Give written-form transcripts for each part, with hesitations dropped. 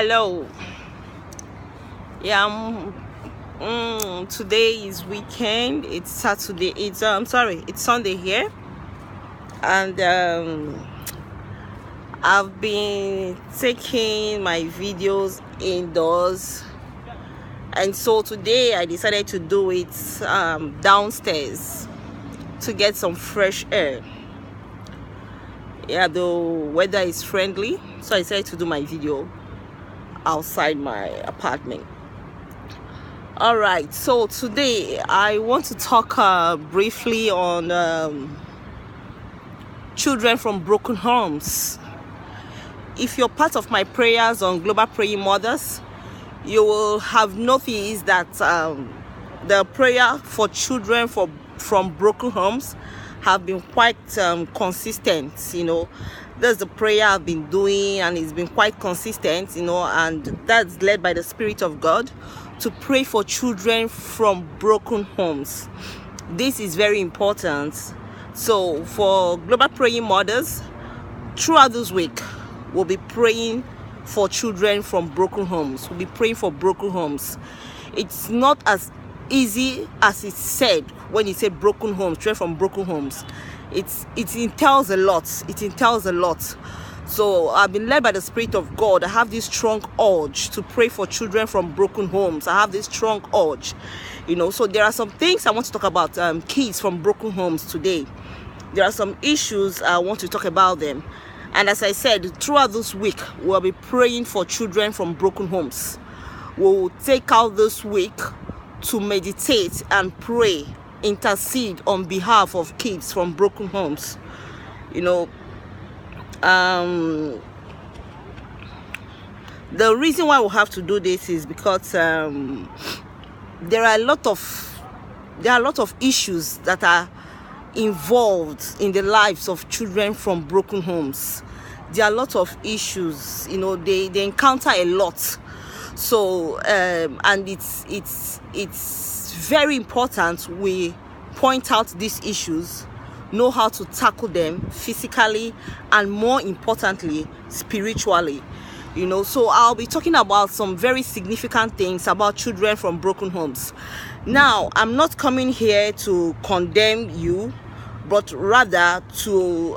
Hello. Yeah, today is weekend. It's Saturday. It's Sunday here, and I've been taking my videos indoors, and so today I decided to do it downstairs to get some fresh air. Yeah, the weather is friendly, so I decided to do my video outside my apartment. All right, so today I want to talk briefly on children from broken homes. If you're part of my prayers on Global Praying Mothers, you will have noticed that the prayer for children from broken homes have been quite consistent. That's the prayer I've been doing, and it's been quite consistent, and that's led by the Spirit of God to pray for children from broken homes. This is very important. So for Global Praying Mothers, throughout this week, we'll be praying for children from broken homes. We'll be praying for broken homes. It's not as easy as it's said when you say broken homes, children from broken homes. It entails a lot. It entails a lot. So I've been led by the Spirit of God. I have this strong urge to pray for children from broken homes. I have this strong urge, So there are some things I want to talk about kids from broken homes today. There are some issues I want to talk about them. And as I said, throughout this week, we'll be praying for children from broken homes. We'll take out this week to meditate and pray, intercede on behalf of kids from broken homes. The reason why we have to do this is because there are a lot of issues that are involved in the lives of children from broken homes. There are a lot of issues, they encounter a lot. So and it's very important we point out these issues, know how to tackle them physically, and more importantly, spiritually. So I'll be talking about some very significant things about children from broken homes. Now, I'm not coming here to condemn you, but rather to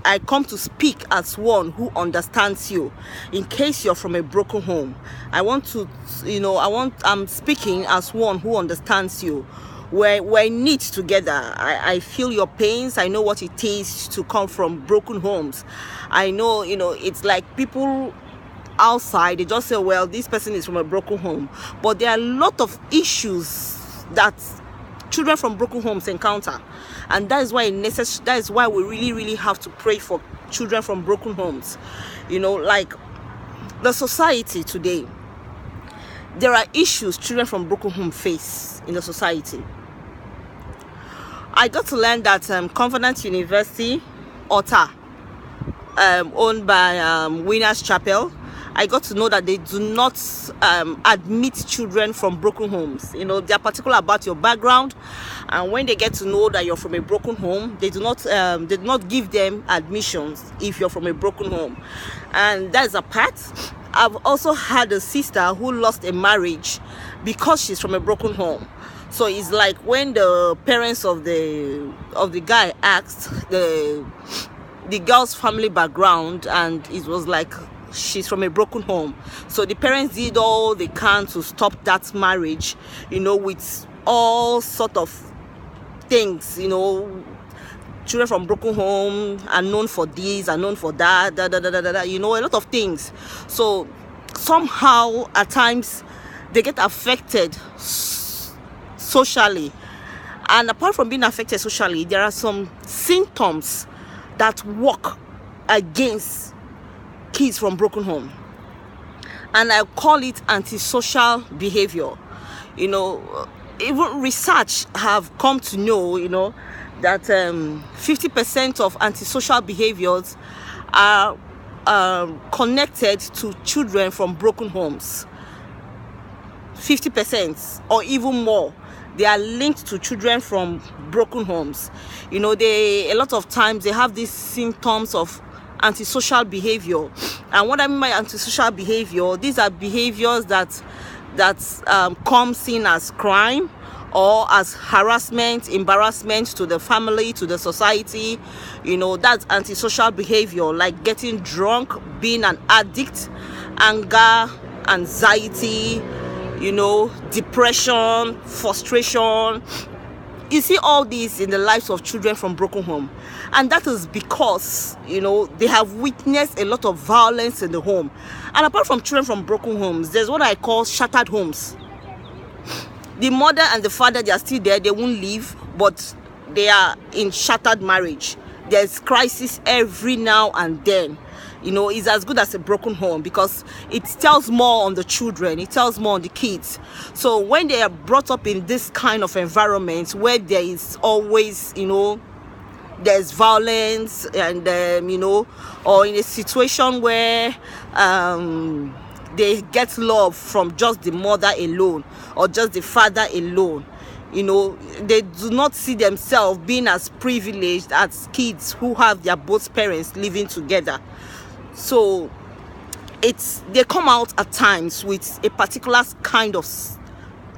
I come to speak as one who understands you. In case you're from a broken home, I'm speaking as one who understands you. We're in it together. I feel your pains. I know what it is to come from broken homes. I know, it's like people outside, they just say, well, this person is from a broken home. But there are a lot of issues that children from broken homes encounter. And that is why we really, really have to pray for children from broken homes. Like the society today, there are issues children from broken homes face in the society. I got to learn that Covenant University, Otta, owned by Winners Chapel, I got to know that they do not admit children from broken homes. They are particular about your background, and when they get to know that you're from a broken home, they do not give them admissions if you're from a broken home. And that is a part. I've also had a sister who lost a marriage because she's from a broken home. So it's like when the parents of the guy asked the girl's family background, and it was like she's from a broken home. So the parents did all they can to stop that marriage, with all sort of things. Children from broken home are known for this, are known for that, a lot of things. So somehow at times they get affected socially. And apart from being affected socially, there are some symptoms that work against kids from broken home. And I call it antisocial behavior. Even research have come to know, that 50% of antisocial behaviors are connected to children from broken homes. 50% or even more. They are linked to children from broken homes. A lot of times they have these symptoms of antisocial behavior. And what I mean by antisocial behavior, these are behaviors that comes in as crime or as harassment, embarrassment to the family, to the society. You know, that's antisocial behavior, like getting drunk, being an addict, anger, anxiety, you know, depression, frustration. You see all these in the lives of children from broken home, and that is because, you know, they have witnessed a lot of violence in the home. And apart from children from broken homes, there's what I call shattered homes. The mother and the father, they are still there, they won't leave, but they are in shattered marriage. There's crisis every now and then. You know, it's as good as a broken home, because it tells more on the children, it tells more on the kids. So when they are brought up in this kind of environment where there is always, you know, there's violence, and you know, or in a situation where they get love from just the mother alone or just the father alone, you know, they do not see themselves being as privileged as kids who have their both parents living together. So they come out at times with a particular kind of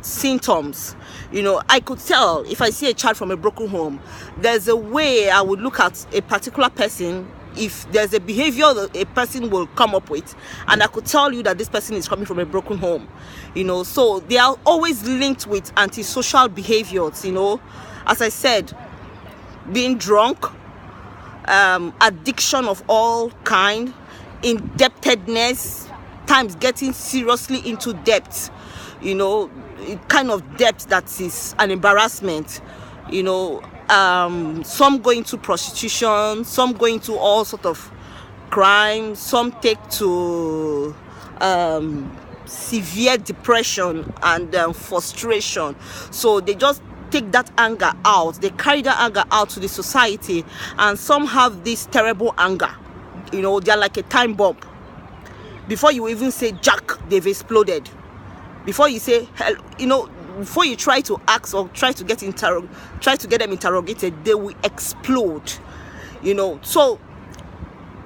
symptoms. You know, I could tell if I see a child from a broken home, there's a way I would look at a particular person. If there's a behavior that a person will come up with, and I could tell you that this person is coming from a broken home, you know. So they are always linked with antisocial behaviors, you know, as I said, being drunk, addiction of all kind, indebtedness, times getting seriously into debt, you know, kind of debt that is an embarrassment, you know. Some go into prostitution, some go into all sort of crime, some take to severe depression and frustration. So they just take that anger out, they carry that anger out to the society, and some have this terrible anger, you know, they're like a time bomb. Before you even say jack, they've exploded. Before you say hell, you know, before you try to ask or try to get them interrogated, they will explode, you know. So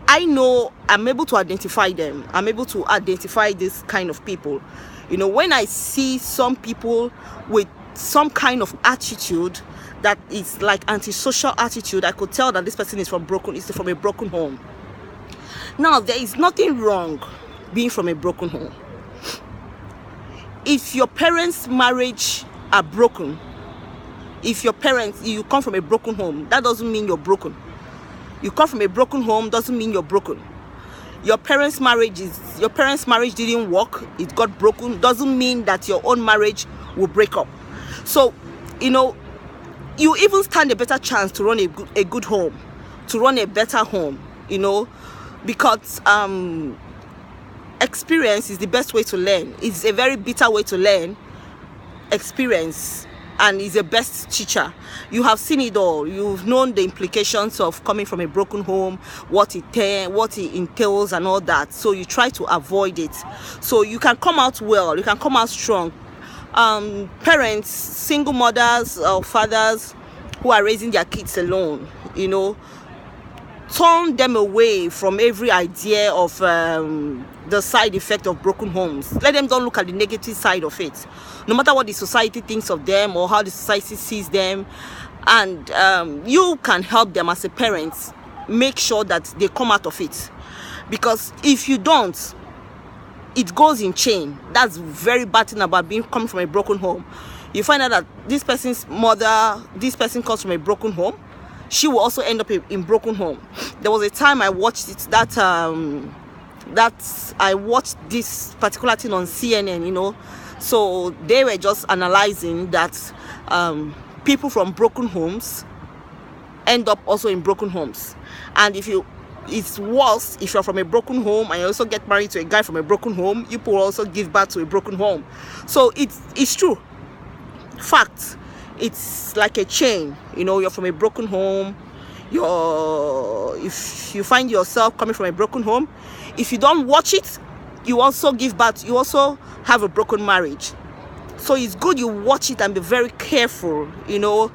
I know I'm able to identify them. I'm able to identify this kind of people. You know, when I see some people with some kind of attitude that is like antisocial attitude, I could tell that this person is from a broken home. Now, there is nothing wrong being from a broken home. If your parents' marriage are broken, if you come from a broken home, that doesn't mean you're broken. You come from a broken home doesn't mean you're broken. Your parents' marriage didn't work, it got broken, doesn't mean that your own marriage will break up. So, you know, you even stand a better chance to run a good home, to run a better home, you know, because experience is the best way to learn. It's a very bitter way to learn, experience, and is the best teacher. You have seen it all. You've known the implications of coming from a broken home, what it entails and all that. So you try to avoid it. So you can come out well, you can come out strong. Parents, single mothers or fathers who are raising their kids alone, you know, turn them away from every idea of the side effect of broken homes. Let them don't look at the negative side of it, no matter what the society thinks of them or how the society sees them. And you can help them as a parent, make sure that they come out of it, because if you don't, it goes in chain. That's very bad thing about coming from a broken home. You find out that this person's mother, this person comes from a broken home, she will also end up in broken home. There was a time I watched it that I watched this particular thing on CNN, you know. So they were just analyzing that people from broken homes end up also in broken homes. And it's worse if you're from a broken home and you also get married to a guy from a broken home, you will also give birth to a broken home. So it's true. Fact. It's like a chain, you know. You're from a broken home. If you find yourself coming from a broken home, if you don't watch it, you also give birth. You also have a broken marriage. So it's good you watch it and be very careful, you know.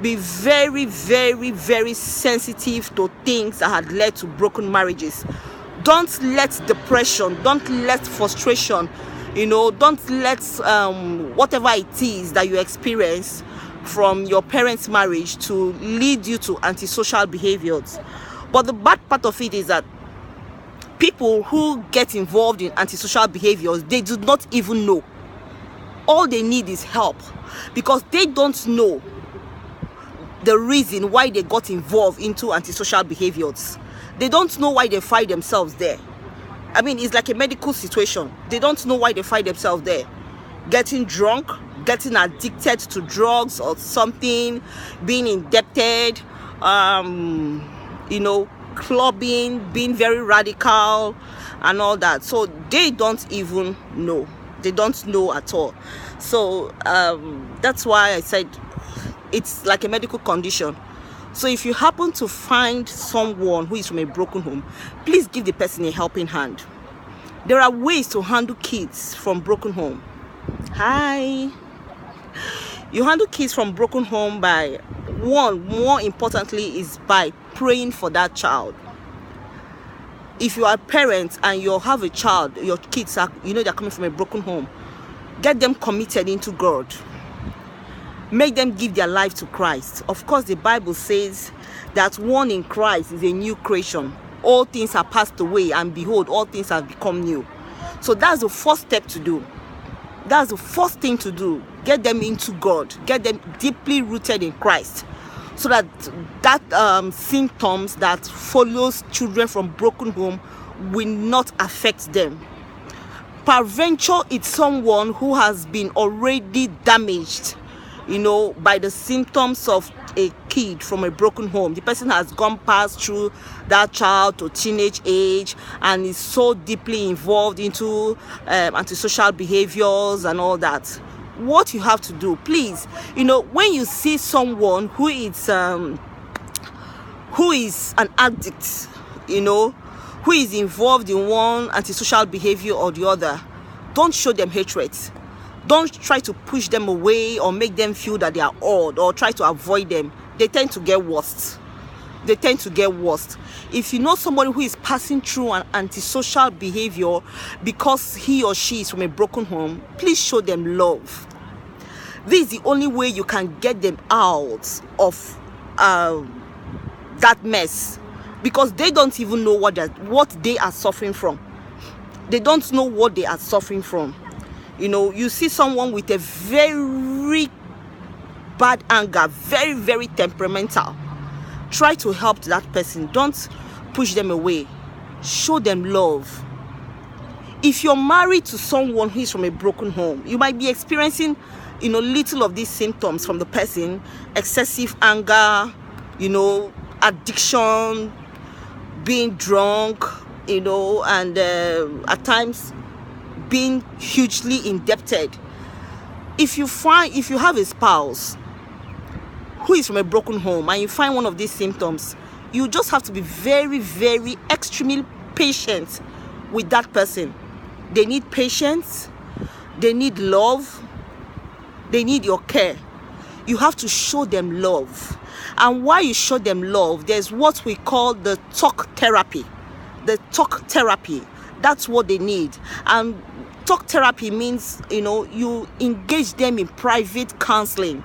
Be very, very, very sensitive to things that had led to broken marriages. Don't let depression, don't let frustration, don't let whatever it is that you experience from your parents' marriage to lead you to antisocial behaviors. But the bad part of it is that people who get involved in antisocial behaviors, they do not even know. All they need is help, because they don't know the reason why they got involved into antisocial behaviors. They don't know why they find themselves there. I mean, it's like a medical situation. They don't know why they find themselves there. Getting drunk, getting addicted to drugs or something, being indebted, clubbing, being very radical and all that. So they don't even know. They don't know at all. So that's why I said it's like a medical condition. So if you happen to find someone who is from a broken home, please give the person a helping hand. There are ways to handle kids from broken home. Hi. You handle kids from broken home by, one, more importantly, is by praying for that child. If you are a parent and you have a child, your kids are, they're coming from a broken home, get them committed into God. Make them give their life to Christ. Of course, the Bible says that one in Christ is a new creation. All things are passed away, and behold, all things have become new. So that's the first step to do. That's the first thing to do. Get them into God. Get them deeply rooted in Christ, so that symptoms that follows children from broken home will not affect them. Peradventure, it's someone who has been already damaged, by the symptoms of a kid from a broken home. The person has gone past through that child to teenage age and is so deeply involved into antisocial behaviors and all that. What you have to do, please, when you see someone who is an addict, who is involved in one antisocial behavior or the other, don't show them hatred. Don't try to push them away or make them feel that they are odd or try to avoid them. They tend to get worse. If you know somebody who is passing through an antisocial behavior because he or she is from a broken home, please show them love. This is the only way you can get them out of that mess, because they don't even know what they are suffering from. They don't know what they are suffering from. You see someone with a very bad anger, very, very temperamental. Try to help that person. Don't push them away. Show them love. If you're married to someone who is from a broken home, you might be experiencing, little of these symptoms from the person: excessive anger, addiction, being drunk, and at times being hugely indebted. If you have a spouse who is from a broken home and you find one of these symptoms, you just have to be very, very extremely patient with that person. They need patience, they need love, they need your care. You have to show them love. And while you show them love, there's what we call the talk therapy. The talk therapy, that's what they need. And talk therapy means, you engage them in private counseling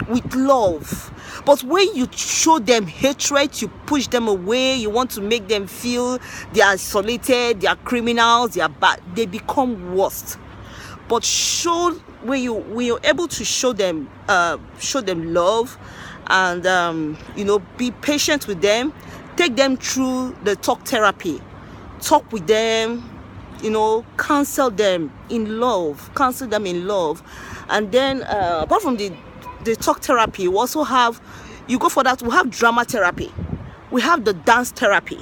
with love. But when you show them hatred, you push them away, you want to make them feel they are isolated, they are criminals, they are bad, they become worse. But when you're able to show them love and be patient with them, take them through the talk therapy, talk with them, counsel them in love, and then apart from the talk therapy, we also have, you go for that, we have drama therapy, we have the dance therapy.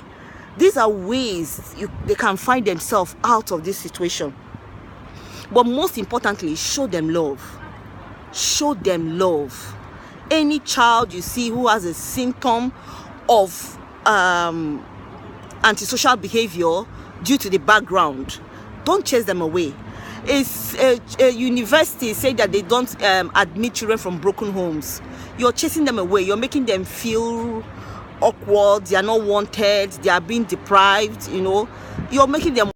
These are ways they can find themselves out of this situation. But most importantly, show them love. Show them love. Any child you see who has a symptom of antisocial behavior due to the background, don't chase them away. A university said that they don't admit children from broken homes. You're chasing them away. You're making them feel awkward. They are not wanted. They are being deprived. you're making them